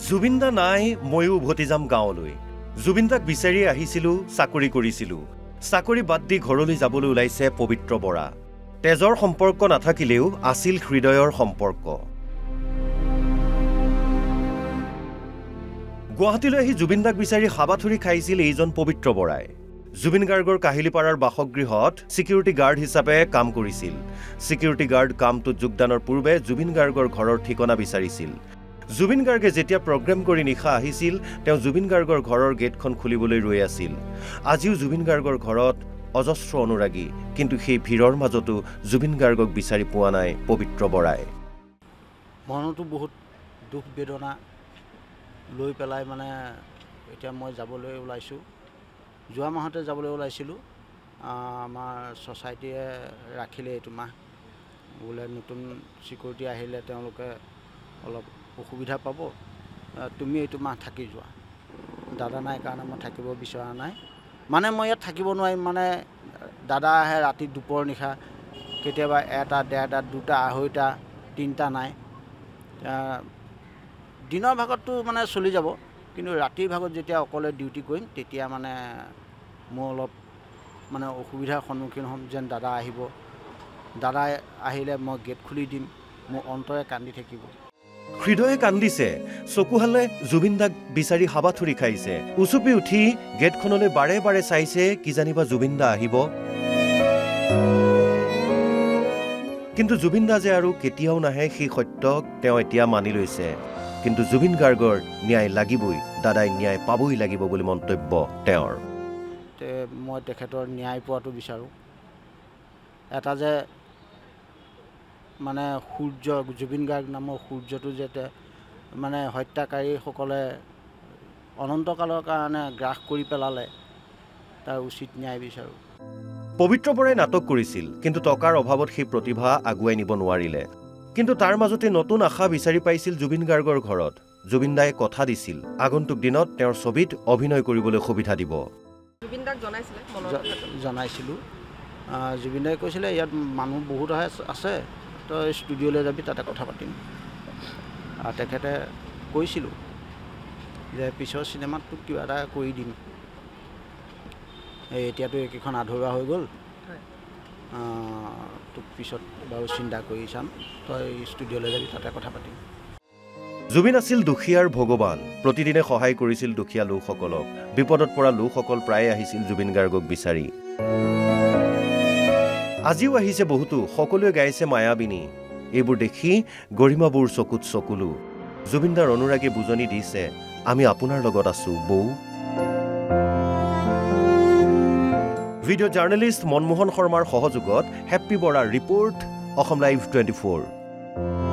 জুবিন দা নাই ময়ো উভতি যাম গাঁৱলৈ জুবিন দাক বিচাৰি আহিছিলো চাকৰি কৰিছিলো চাকৰি বাদ দি ঘৰলৈ যাবলৈ ওলাইছে পবিত্ৰ বৰা তেজৰ সম্পৰ্ক নাথাকিলেও আছিল হৃদয়ৰ সম্পৰ্ক গুৱাহাটীলৈ আহি জুবিন দাক বিচাৰি হাবাথুৰি খাইছিল এইজন পবিত্ৰ বৰাই জুবিন গাৰ্গৰ কাহিলীপাৰাৰ বাসগৃহত সিকিউৰিটি গাৰ্ড হিচাপে কাম কৰিছিল সিকিউৰিটি গাৰ্ড কামটোত যোগদানৰ পূৰ্বে জুবিন গাৰ্গৰ ঘৰৰ ঠিকনা বিচাৰিছিল জুবিন গাৰ্গে যেতিয়া প্ৰগ্ৰাম কৰি নিশা আহিছিল তেওঁ জুবিন গাৰ্গৰ ঘৰৰ গেটখন খুলিবলৈ ৰৈ আছিল আজিও জুবিন গাৰ্গৰ ঘৰত অজস্ৰ অনুৰাগী কিন্তু সেই ভিৰৰ মাজতো জুবিন গাৰ্গক বিচাৰি পোৱা নাই পবিত্ৰ বৰাই মনতো বহুত দুখ বেদনা লৈ পেলাই মানে এতিয়া মই যাবলৈ ওলাইছোঁ যোৱা মাহতে যাবলৈ ওলাইছিলোঁ আমাৰ ছ'চাইটিয়ে ৰাখিলে এইটো মাহ বোলে নতুন সিকিউৰিটি আহিলে তেওঁলোকে অলপ অসুবিধা পাব তুমি এইটো মাহ থাকি যোৱা দাদা নাই কাৰণে মই থাকিব বিচৰা নাই মানে মই ইয়াত থাকিব নোৱাৰিম মানে দাদা আহে ৰাতি দুপৰ নিশা কেতিয়াবা এটা ডেৰটা দুটা আঢ়ৈটা তিনিটা নাই দিনৰ ভাগতটো মানে চলি যাব কিন্তু ৰাতিৰ ভাগত যেতিয়া অকলে ডিউটি কৰিম তেতিয়া মানে মোৰ অলপ মানে অসুবিধাৰ সন্মুখীন হ'ম যেন দাদা আহিব দাদা আহিলে মই গেট খুলি দিম মোৰ অন্তৰে কান্দি থাকিব হৃদয়ে কান্দিছে চকুহালে জুবিন দাক বিচাৰি হাবাথুৰি খাইছে উচুপি উঠি গেটখনলৈ বাৰে বাৰে চাইছে কি জানিবা জুবিন দা আহিব কিন্তু জুবিন দা যে আৰু কেতিয়াও নাহে সেই সত্যক তেওঁ এতিয়া মানি লৈছে কিন্তু জুবিন গাৰ্গৰ ন্যায় লাগিবই দাদাই ন্যায় পাবই লাগিব বুলি মন্তব্য তেওঁৰ মই তেখেতৰ ন্যায় পোৱাটো বিচাৰোঁ এটা যে মানে সূৰ্য জুবিন গাৰ্গ নামৰ সূৰ্যটো যাতে মানে হত্যাকাৰীসকলে অনন্তকালৰ কাৰণে গ্ৰাস কৰি পেলালে তাৰ উচিত ন্যায় বিচাৰোঁ পবিত্ৰ বৰাই নাটক কৰিছিল কিন্তু টকাৰ অভাৱত সেই প্ৰতিভা আগুৱাই নিব নোৱাৰিলে কিন্তু তাৰ মাজতে নতুন আশা বিচাৰি পাইছিল জুবিন গাৰ্গৰ ঘৰত জুবিন দাই কথা দিছিল আগন্তুক দিনত তেওঁৰ ছবিত অভিনয় কৰিবলৈ সুবিধা দিব জুবিন দাক জনাইছিলোঁ জুবিন দাই কৈছিলে ইয়াত মানুহ বহুত আছে তই ষ্টুডিঅ'লৈ যাবি তাতে কথা পাতিম আৰু তেখেতে কৈছিলোঁ যে পিছৰ চিনেমাটোত কিবা এটা কৰি দিম এতিয়াতো এইকেইখন আধৰুৱা হৈ গ'ল তোক পিছত বাৰু চিন্তা কৰি চাম তই ষ্টুডিঅ'লৈ যাবি তাতে কথা পাতিম জুবিন আছিল দুখীয়াৰ ভগৱান প্ৰতিদিনে সহায় কৰিছিল দুখীয়া লোকসকলক বিপদত পৰা লোকসকল প্ৰায়ে আহিছিল জুবিন গাৰ্গক বিচাৰি আজিও আহিছে বহুতো সকলোৱে গাইছে মায়াবিনী এইবোৰ দেখি গৰিমাবোৰ চকুত চকুলো জুবিনদাৰ অনুৰাগী বুজনি দিছে আমি আপোনাৰ লগত আছো বৌ ভিডিঅ' জাৰ্নেলিষ্ট মনমোহন শৰ্মাৰ সহযোগত হেপ্পী বৰাৰ ৰিপৰ্ট অসম লাইভ 24